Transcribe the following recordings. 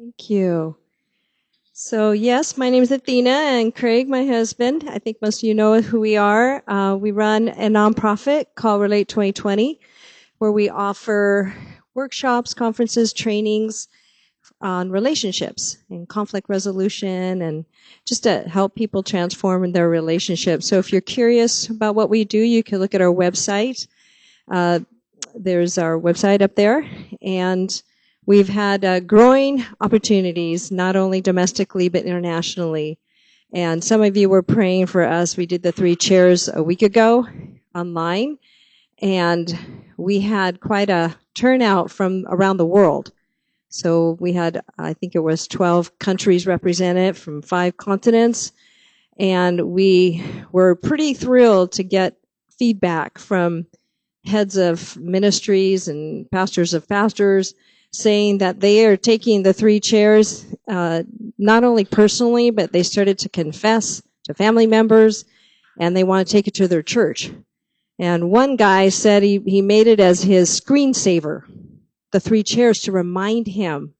Thank you. So yes, my name is Athena, and Craig, my husband. I think most of you know who we are. We run a nonprofit called Relate 2020, where we offer workshops, conferences, trainings on relationships and conflict resolution, and just to help people transform in their relationships. So if you're curious about what we do, you can look at our website. There's our website up there, and we've had growing opportunities, not only domestically but internationally. And some of you were praying for us. We did the 3 chairs a week ago online, and we had quite a turnout from around the world. So we had, I think it was 12 countries represented from 5 continents, and we were pretty thrilled to get feedback from heads of ministries and pastors of pastors saying that they are taking the 3 chairs, not only personally, but they started to confess to family members, and they want to take it to their church. And one guy said he made it as his screensaver, the 3 chairs, to remind him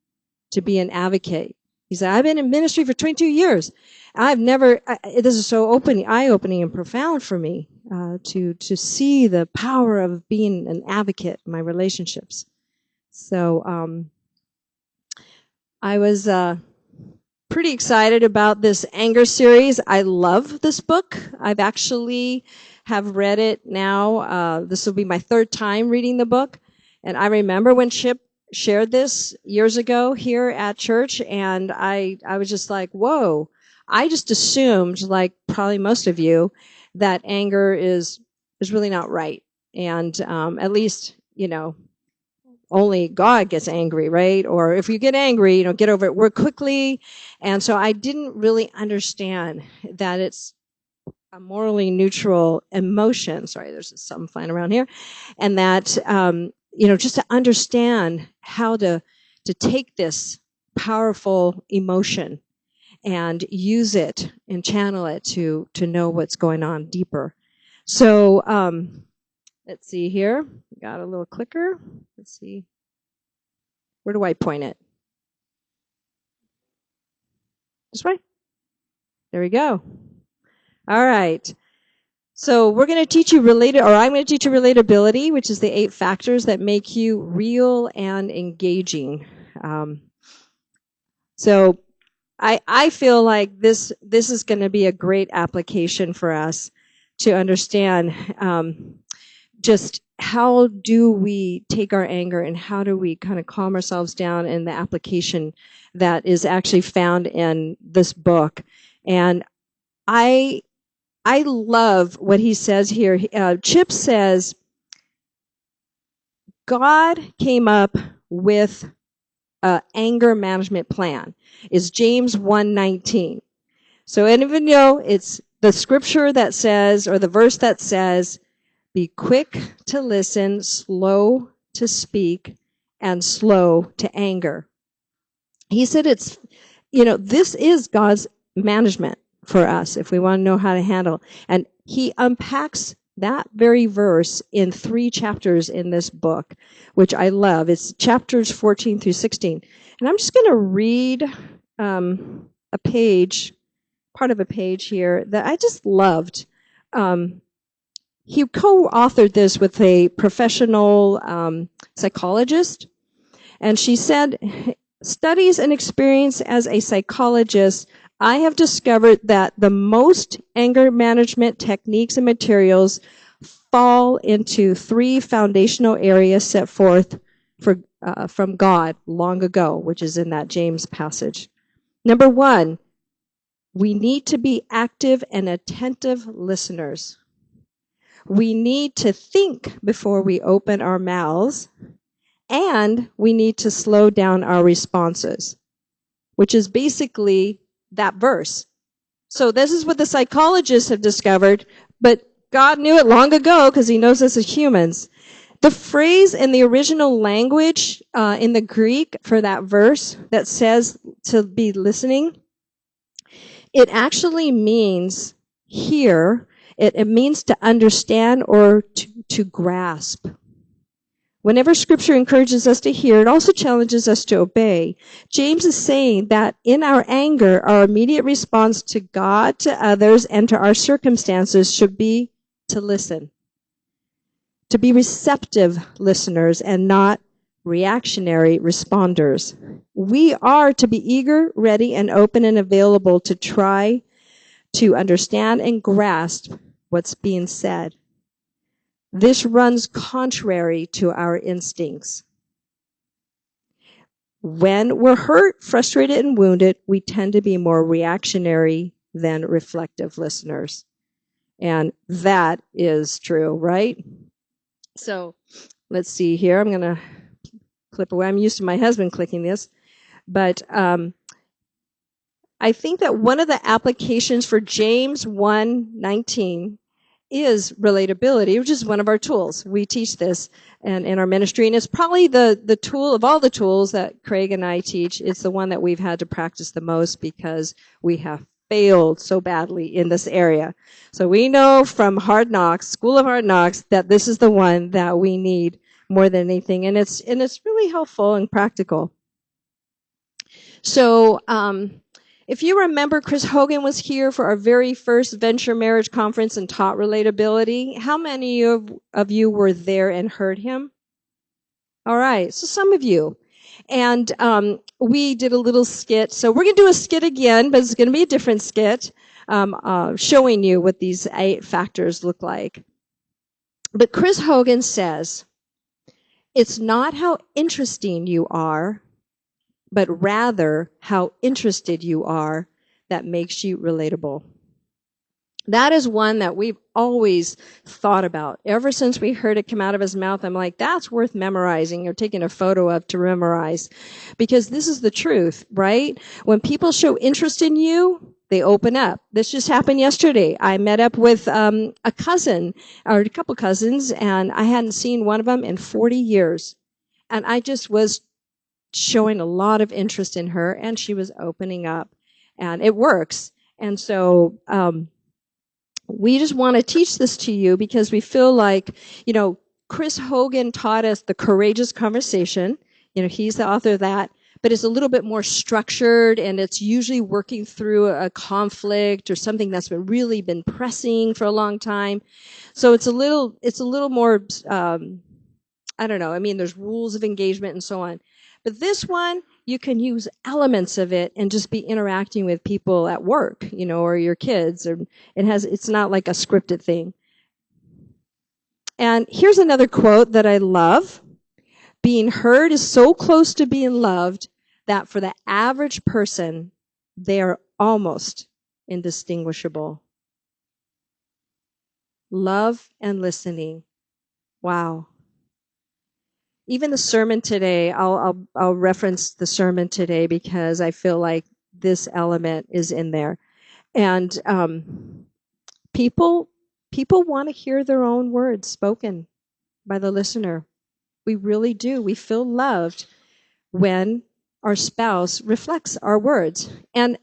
to be an advocate. He said, I've been in ministry for 22 years. This is so eye-opening and profound for me to see the power of being an advocate in my relationships. So I was pretty excited about this anger series. I love this book. I've actually have read it now. This will be my 3rd time reading the book. And I remember when Chip shared this years ago here at church, and I was just like, whoa. I just assumed, like probably most of you, that anger is really not right. And at least, only God gets angry, right? Or if you get angry, get over it work quickly. And so I didn't really understand that it's a morally neutral emotion. Sorry, there's something flying around here. And that, just to understand how to take this powerful emotion and use it and channel it to know what's going on deeper. So let's see here. Got a little clicker. Let's see. Where do I point it? This way? There we go. All right. So we're going to teach you I'm going to teach you relatability, which is the 8 factors that make you real and engaging. So I feel like this is going to be a great application for us to understand just how do we take our anger and how do we kind of calm ourselves down in the application that is actually found in this book. And I love what he says here. Chip says, God came up with an anger management plan. It's James 1:19. So even though it's the scripture that says, or the verse that says, be quick to listen, slow to speak, and slow to anger. He said this is God's management for us if we want to know how to handle. And he unpacks that very verse in 3 chapters in this book, which I love. It's chapters 14 through 16. And I'm just going to read a page, part of a page here that I just loved. He co-authored this with a professional psychologist, and she said, studies and experience as a psychologist, I have discovered that the most anger management techniques and materials fall into 3 foundational areas set forth from God long ago, which is in that James passage. Number 1, we need to be active and attentive listeners. We need to think before we open our mouths, and we need to slow down our responses, which is basically that verse. So this is what the psychologists have discovered, but God knew it long ago because he knows us as humans. The phrase in the original language in the Greek for that verse that says to be listening, it actually means here, it means to understand or to grasp. Whenever Scripture encourages us to hear, it also challenges us to obey. James is saying that in our anger, our immediate response to God, to others, and to our circumstances should be to listen, to be receptive listeners and not reactionary responders. We are to be eager, ready, and open and available to try to understand and grasp what's being said. This runs contrary to our instincts. When we're hurt, frustrated, and wounded, we tend to be more reactionary than reflective listeners. And that is true, right? So let's see here. I'm going to clip away. I'm used to my husband clicking this. But I think that one of the applications for James 1:19 is relatability, which is one of our tools. We teach this in our ministry, and it's probably the tool of all the tools that Craig and I teach. It's the one that we've had to practice the most because we have failed so badly in this area. So we know from Hard Knocks, School of Hard Knocks, that this is the one that we need more than anything, and it's really helpful and practical. So, if you remember, Chris Hogan was here for our very first Venture Marriage Conference and taught relatability. How many of you were there and heard him? All right, so some of you. And we did a little skit. So we're going to do a skit again, but it's going to be a different skit, showing you what these 8 factors look like. But Chris Hogan says, it's not how interesting you are, but rather how interested you are that makes you relatable. That is one that we've always thought about. Ever since we heard it come out of his mouth, I'm like, that's worth memorizing or taking a photo of to memorize. Because this is the truth, right? When people show interest in you, they open up. This just happened yesterday. I met up with a cousin, or a couple cousins, and I hadn't seen one of them in 40 years. And I just was showing a lot of interest in her, and she was opening up, and it works. And so we just want to teach this to you because we feel like, Chris Hogan taught us the courageous conversation. He's the author of that, but it's a little bit more structured, and it's usually working through a conflict or something that's really been pressing for a long time. So it's a little more, I don't know. I mean, there's rules of engagement and so on. But this one, you can use elements of it and just be interacting with people at work, or your kids. Or it's not like a scripted thing. And here's another quote that I love. Being heard is so close to being loved that for the average person, they are almost indistinguishable. Love and listening. Wow. Even the sermon today, I'll reference the sermon today because I feel like this element is in there. And people want to hear their own words spoken by the listener. We really do. We feel loved when our spouse reflects our words. And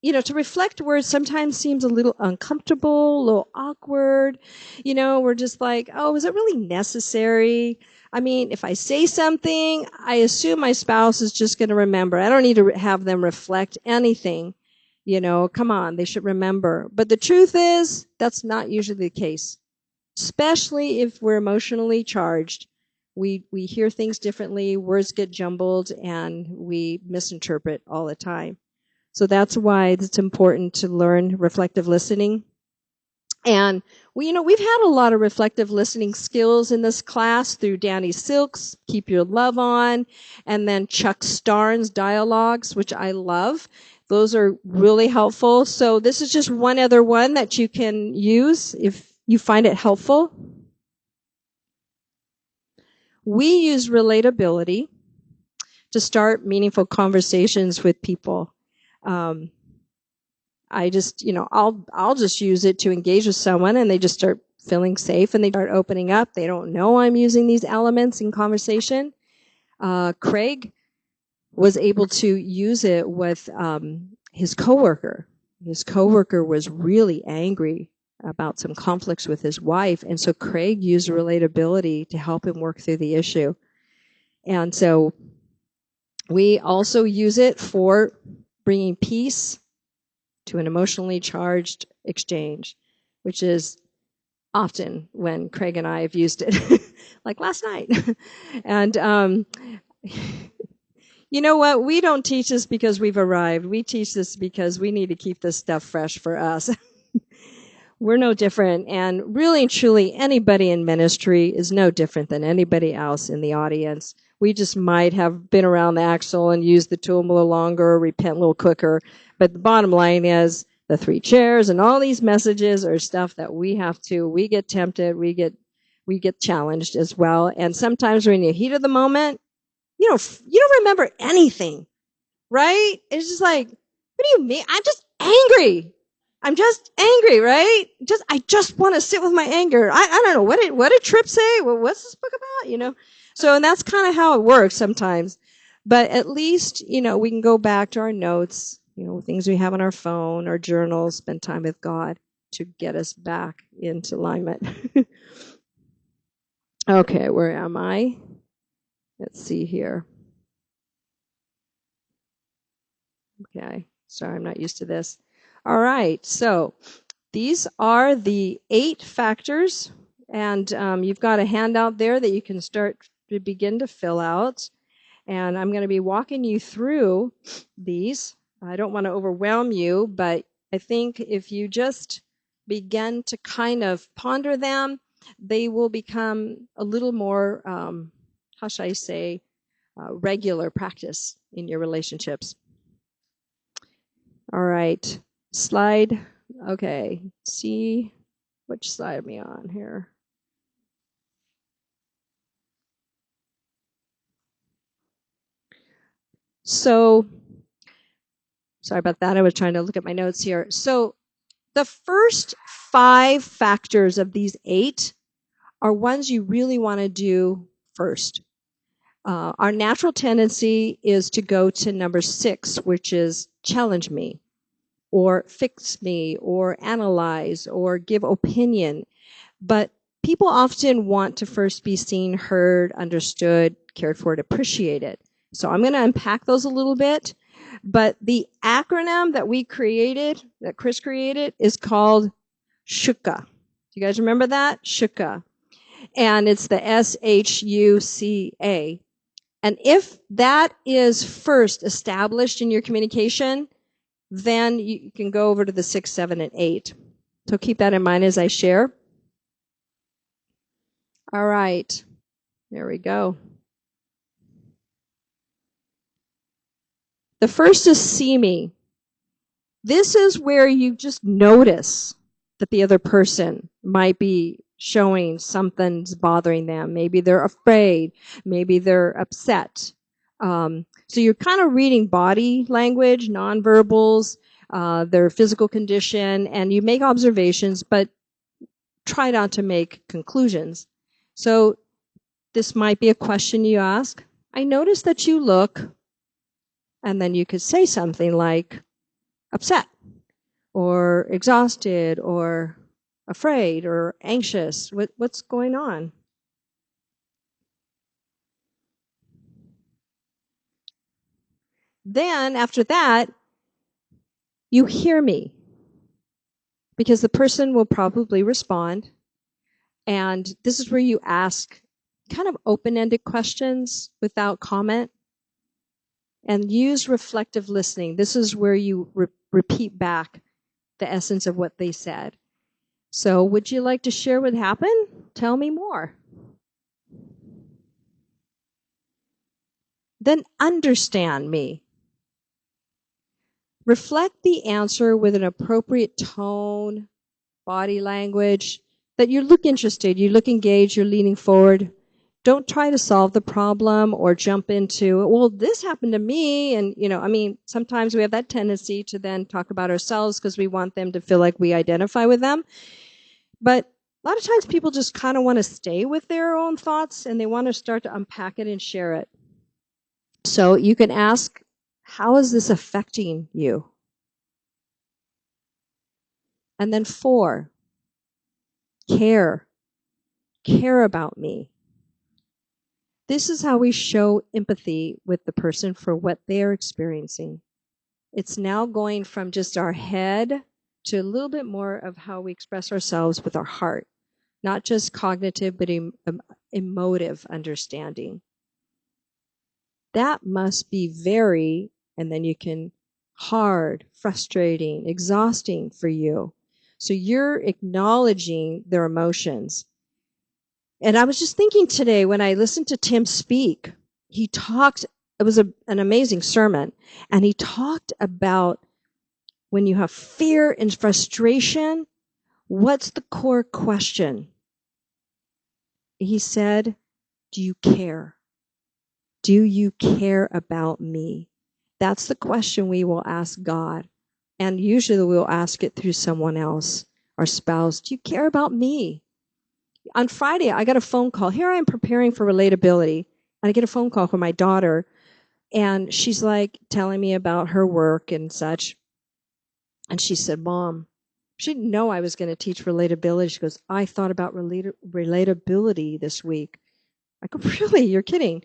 to reflect words sometimes seems a little uncomfortable, a little awkward. We're just like, oh, is it really necessary? I mean, if I say something, I assume my spouse is just going to remember. I don't need to have them reflect anything. Come on, they should remember. But the truth is, that's not usually the case, especially if we're emotionally charged. We hear things differently, words get jumbled, and we misinterpret all the time. So that's why it's important to learn reflective listening. And we've had a lot of reflective listening skills in this class through Danny Silk's Keep Your Love On, and then Chuck Starnes' dialogues, which I love. Those are really helpful. So this is just one other one that you can use if you find it helpful. We use relatability to start meaningful conversations with people. I just, I'll just use it to engage with someone, and they just start feeling safe and they start opening up. They don't know I'm using these elements in conversation. Craig was able to use it with his coworker. His coworker was really angry about some conflicts with his wife. And so Craig used relatability to help him work through the issue. And so we also use it for bringing peace to an emotionally charged exchange, which is often when Craig and I have used it, like last night. And you know what? We don't teach this because we've arrived. We teach this because we need to keep this stuff fresh for us. We're no different. And really and truly, anybody in ministry is no different than anybody else in the audience. We just might have been around the axle and used the tool a little longer, repent a little quicker. But the bottom line is the 3 chairs and all these messages are stuff that we get tempted, we get challenged as well. And sometimes when you're in the heat of the moment, you don't remember anything, right? It's just like, what do you mean? I'm just angry, right? I just want to sit with my anger. I don't know. What did Tripp say? Well, what's this book about? So, and that's kind of how it works sometimes. But at least, we can go back to our notes, things we have on our phone, our journals, spend time with God to get us back into alignment. Okay, where am I? Let's see here. Okay, sorry, I'm not used to this. All right, so these are the 8 factors, and you've got a handout there that you can start to begin to fill out. And I'm going to be walking you through these. I don't want to overwhelm you, but I think if you just begin to kind of ponder them, they will become a little more, how should I say, regular practice in your relationships. All right, slide. Okay, see which slide am I on here? So, sorry about that. I was trying to look at my notes here. So, the first 5 factors of these 8 are ones you really want to do first. Our natural tendency is to go to number 6, which is challenge me, or fix me, or analyze, or give opinion. But people often want to first be seen, heard, understood, cared for, and appreciated. So I'm going to unpack those a little bit. But the acronym that Chris created, is called SHUCA. Do you guys remember that? SHUCA. And it's the SHUCA. And if that is first established in your communication, then you can go over to the 6, 7, and 8. So keep that in mind as I share. All right. There we go. The first is see me. This is where you just notice that the other person might be showing something's bothering them. Maybe they're afraid. Maybe they're upset. So you're kind of reading body language, nonverbals, their physical condition, and you make observations, but try not to make conclusions. So this might be a question you ask. I notice that you look, and then you could say something like upset, or exhausted, or afraid, or anxious. What's going on? Then, after that, you hear me, because the person will probably respond. And this is where you ask kind of open-ended questions without comment, and use reflective listening. This is where you repeat back the essence of what they said. So would you like to share what happened? Tell me more. Then understand me. Reflect the answer with an appropriate tone, body language, that you look interested, you look engaged, you're leaning forward. Don't try to solve the problem or jump into, well, this happened to me. And, sometimes we have that tendency to then talk about ourselves because we want them to feel like we identify with them. But a lot of times people just kind of want to stay with their own thoughts, and they want to start to unpack it and share it. So you can ask, how is this affecting you? And then 4, Care. Care about me. This is how we show empathy with the person for what they're experiencing. It's now going from just our head to a little bit more of how we express ourselves with our heart, not just cognitive, but emotive understanding. That must be very, and then you can, hard, frustrating, exhausting for you. So you're acknowledging their emotions. And I was just thinking today when I listened to Tim speak, he talked, it was an amazing sermon, and he talked about when you have fear and frustration, what's the core question? He said, do you care? Do you care about me? That's the question we will ask God. And usually we'll ask it through someone else, our spouse. Do you care about me? On Friday, I got a phone call. Here I am preparing for relatability. And I get a phone call from my daughter. And she's like telling me about her work and such. And she said, Mom, she didn't know I was going to teach relatability. She goes, I thought about relatability this week. I go, really? You're kidding?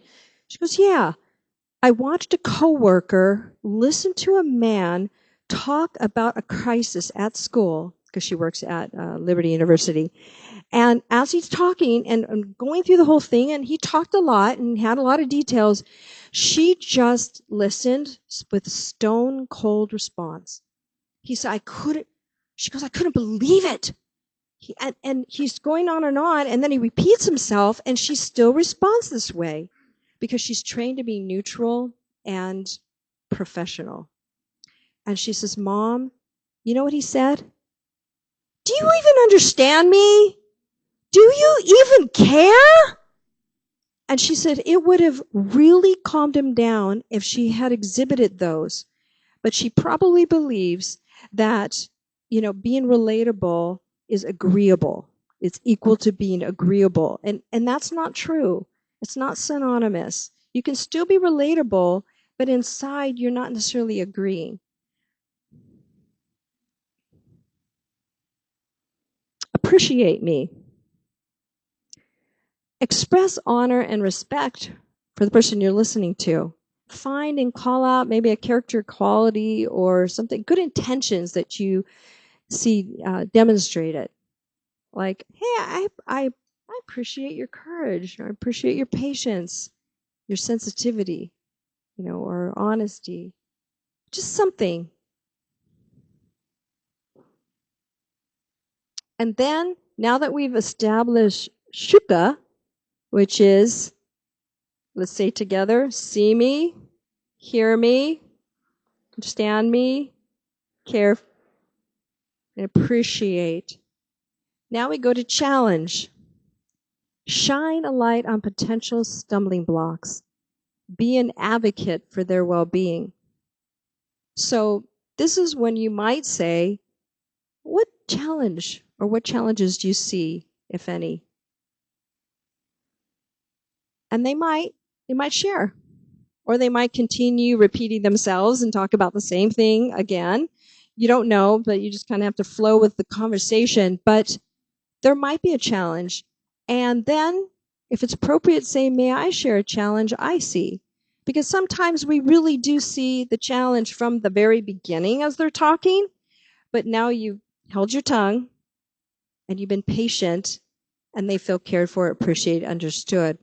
She goes, yeah. I watched a coworker listen to a man talk about a crisis at school, because she works at Liberty University. And as he's talking and going through the whole thing, and he talked a lot and had a lot of details, she just listened with a stone cold response. He said, she goes, I couldn't believe it. And he's going on, and then he repeats himself, and she still responds this way because she's trained to be neutral and professional. And she says, Mom, you know what he said? Do you even understand me? Do you even care? And she said it would have really calmed him down if she had exhibited those. But she probably believes that, being relatable is agreeable. It's equal to being agreeable. And that's not true. It's not synonymous. You can still be relatable, but inside you're not necessarily agreeing. Appreciate me. Express honor and respect for the person you're listening to. Find and call out maybe a character quality or something, good intentions that you see demonstrated. Like, hey, I appreciate your courage, or I appreciate your patience, your sensitivity, or honesty. Just something. And then, now that we've established shuka, which is, let's say together, see me, hear me, understand me, care, and appreciate. Now we go to challenge. Shine a light on potential stumbling blocks. Be an advocate for their well-being. So this is when you might say, what challenge or what challenges do you see, if any? And they might share. Or they might continue repeating themselves and talk about the same thing again. You don't know, but you just kind of have to flow with the conversation. But there might be a challenge. And then, if it's appropriate, say, may I share a challenge I see? Because sometimes we really do see the challenge from the very beginning as they're talking, but now you've held your tongue and you've been patient and they feel cared for, appreciated, understood.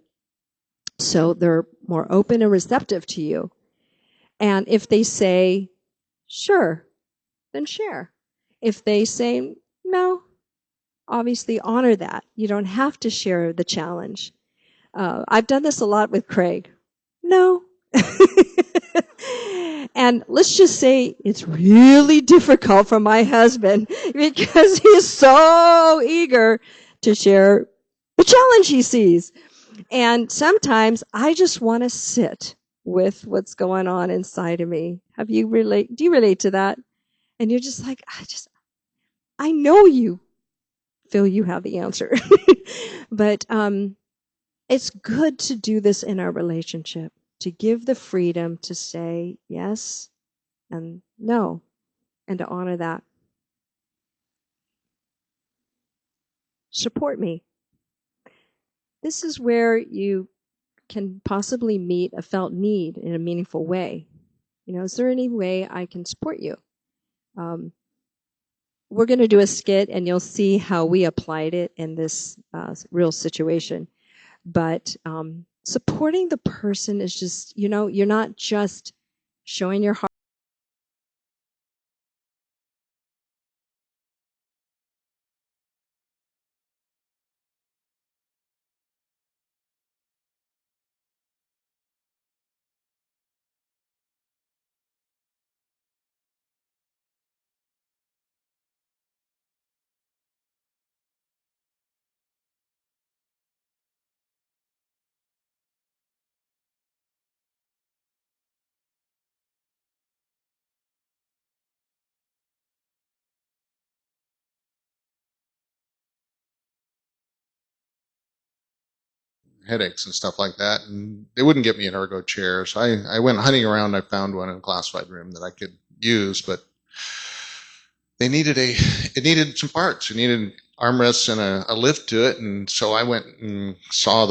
So they're more open and receptive to you. And if they say, sure, then share. If they say, no, obviously honor that. You don't have to share the challenge. I've done this a lot with Craig. No. And let's just say it's really difficult for my husband because he's so eager to share the challenge he sees. And sometimes I just want to sit with what's going on inside of me. Do you relate to that? And you're just like, I know you feel you have the answer. But it's good to do this in our relationship, to give the freedom to say yes and no, and to honor that. support me. This is where you can possibly meet a felt need in a meaningful way. Is there any way I can support you? We're going to do a skit, and you'll see how we applied it in this real situation. But supporting the person is just, you're not just showing your heart. Headaches and stuff like that, and they wouldn't get me an ergo chair. So I went hunting around. I found one in a classified room that I could use, but it needed some parts. It needed armrests and a lift to it, and so I went and saw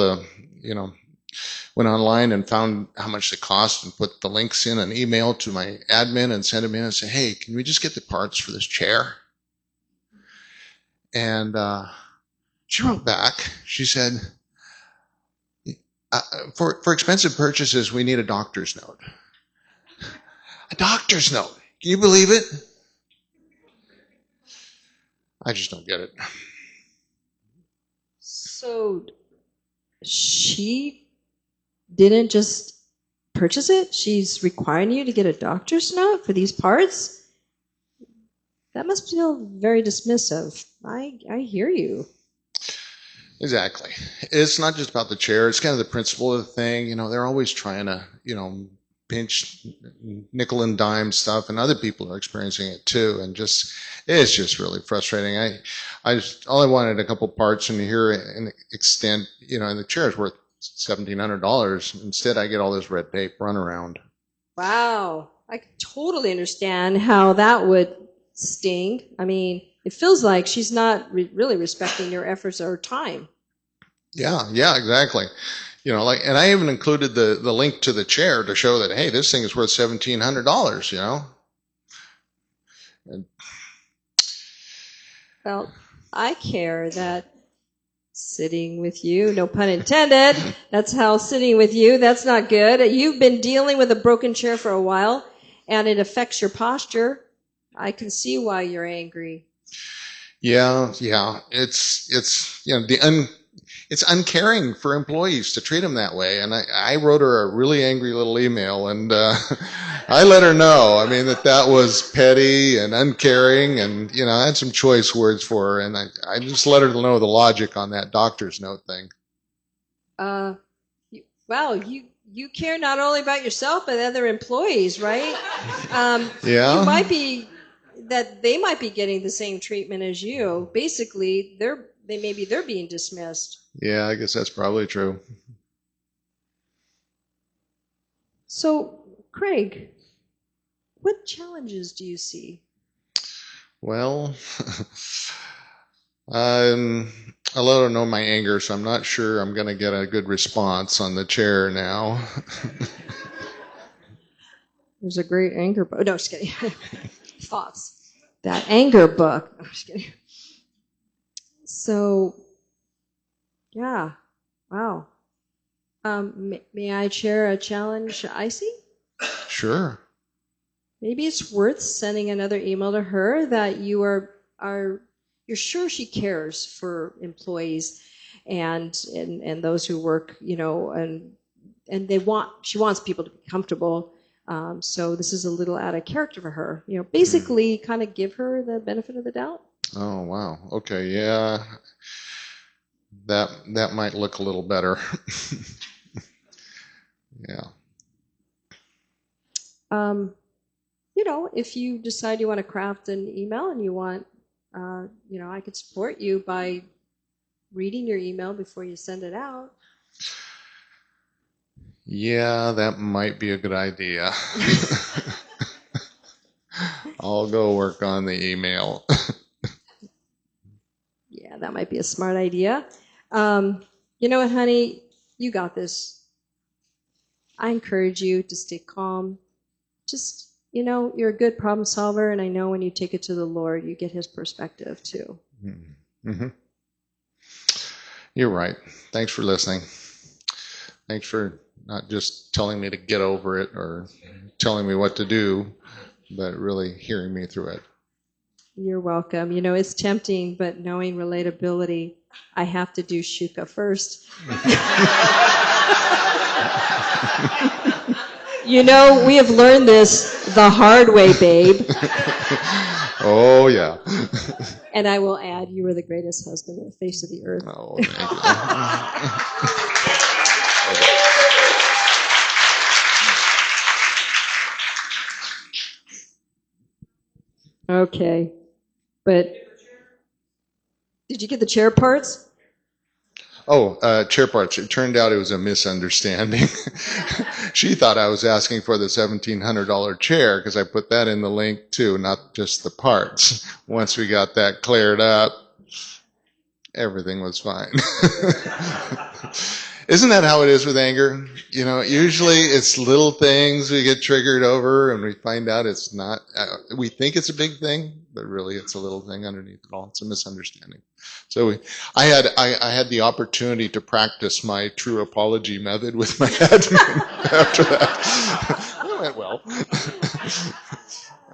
went online and found how much they cost and put the links in an email to my admin and sent them in and said, hey, can we just get the parts for this chair? And she wrote back. She said, for expensive purchases, we need a doctor's note. A doctor's note. Can you believe it? I just don't get it. So she didn't just purchase it? She's requiring you to get a doctor's note for these parts? That must feel very dismissive. I hear you. Exactly. It's not just about the chair. It's kind of the principle of the thing. They're always trying to, pinch nickel and dime stuff, and other people are experiencing it too. And it's just really frustrating. All I wanted a couple parts, and here an extent, and the chair is worth $1,700. Instead, I get all this red tape run around. Wow. I totally understand how that would sting. I mean, it feels like she's not really respecting your efforts or time. Yeah, exactly. And I even included the link to the chair to show that, hey, this thing is worth $1,700, And, well, I care that sitting with you, no pun intended, that's how sitting with you, that's not good. You've been dealing with a broken chair for a while, and it affects your posture. I can see why you're angry. Yeah. It's uncaring for employees to treat them that way. And I wrote her a really angry little email, and I let her know. I mean that was petty and uncaring, and I had some choice words for her, and I just let her know the logic on that doctor's note thing. Wow, you care not only about yourself but other employees, right? Yeah. You might be that they might be getting the same treatment as you. Basically, maybe they're being dismissed. Yeah, I guess that's probably true. So, Craig, what challenges do you see? Well, I let her know my anger, so I'm not sure I'm going to get a good response on the chair now. There's a great anger book. No, just kidding. Thoughts. That anger book. No, just kidding. So, yeah. Wow. May I share a challenge I see? Sure. Maybe it's worth sending another email to her that you're sure she cares for employees and those who work, and she wants people to be comfortable. So this is a little out of character for her. Basically kind of give her the benefit of the doubt. Oh, wow. Okay, yeah. That might look a little better. Yeah. If you decide you want to craft an email and you want, I could support you by reading your email before you send it out. Yeah, that might be a good idea. I'll go work on the email. Yeah, that might be a smart idea. You know what, honey? You got this. I encourage you to stay calm. Just, you're a good problem solver, and I know when you take it to the Lord, you get his perspective too. Mm-hmm. You're right. Thanks for listening. Thanks for not just telling me to get over it or telling me what to do, but really hearing me through it. You're welcome. It's tempting, but knowing relatability, I have to do Shuka first. We have learned this the hard way, babe. Oh, yeah. And I will add, you were the greatest husband on the face of the earth. Oh, thank you. Okay. But did you get the chair parts? Oh, chair parts. It turned out it was a misunderstanding. She thought I was asking for the $1,700 chair because I put that in the link too, not just the parts. Once we got that cleared up, everything was fine. Isn't that how it is with anger? Usually it's little things we get triggered over and we find out it's not, we think it's a big thing, but really it's a little thing underneath it all. It's a misunderstanding. So I had the opportunity to practice my true apology method with my admin after that. It went well.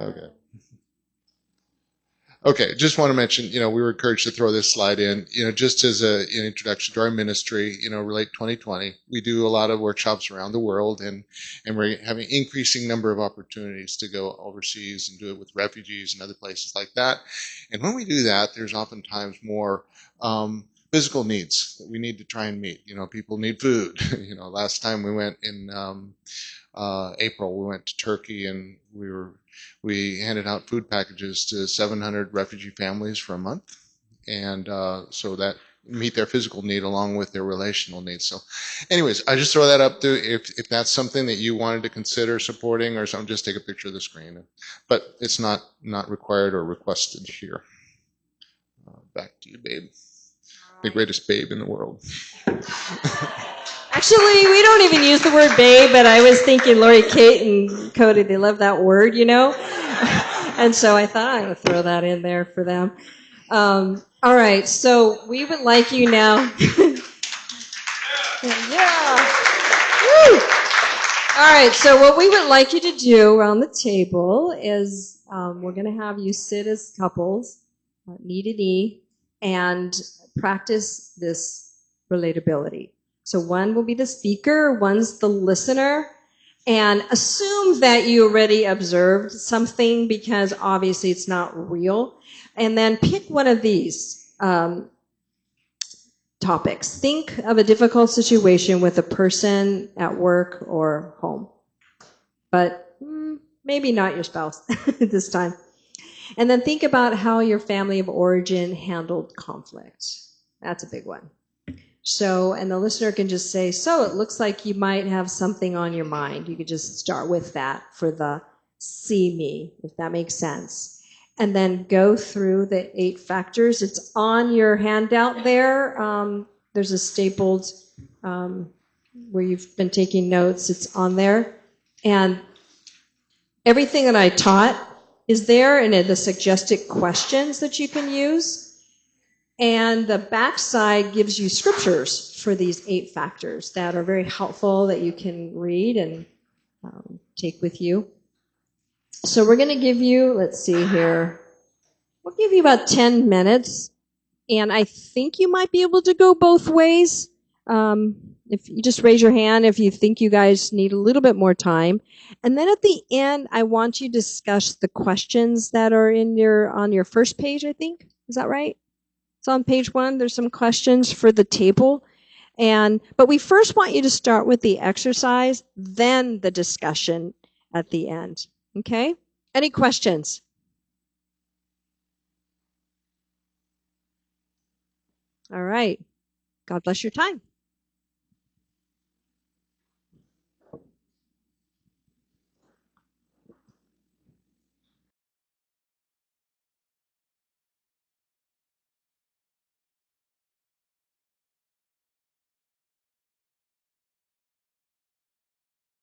Okay. Okay, just want to mention, we were encouraged to throw this slide in, just as an introduction to our ministry, Relate 2020. We do a lot of workshops around the world, and we're having an increasing number of opportunities to go overseas and do it with refugees and other places like that. And when we do that, there's oftentimes more physical needs that we need to try and meet. People need food. Last time we went in April, we went to Turkey, and we handed out food packages to 700 refugee families for a month, and so that meet their physical need along with their relational needs. So anyways, I just throw that up to if that's something that you wanted to consider supporting or something, just take a picture of the screen. But it's not required or requested here. Back to you, babe. The greatest babe in the world. Actually, we don't even use the word babe, but I was thinking Lori, Kate, and Cody, they love that word, And so I thought I would throw that in there for them. All right, so we would like you now. Yeah. Woo! All right, so what we would like you to do around the table is we're going to have you sit as couples, knee to knee, and practice this relatability. So one will be the speaker, one's the listener, and assume that you already observed something because obviously it's not real. And then pick one of these topics. Think of a difficult situation with a person at work or home, but maybe not your spouse this time. And then think about how your family of origin handled conflict. That's a big one. So, and the listener can just say, so it looks like you might have something on your mind. You could just start with that for the see me, if that makes sense. And then go through the 8 factors. It's on your handout there. There's a stapled where you've been taking notes. It's on there. And everything that I taught is there, and the suggested questions that you can use. And the backside gives you scriptures for these 8 factors that are very helpful that you can read and take with you. So we're going to give you, let's see here, we'll give you about 10 minutes. And I think you might be able to go both ways. If you just raise your hand if you think you guys need a little bit more time. And then at the end, I want you to discuss the questions that are on your first page, I think. Is that right? So on page 1, there's some questions for the table. But we first want you to start with the exercise, then the discussion at the end. Okay? Any questions? All right. God bless your time.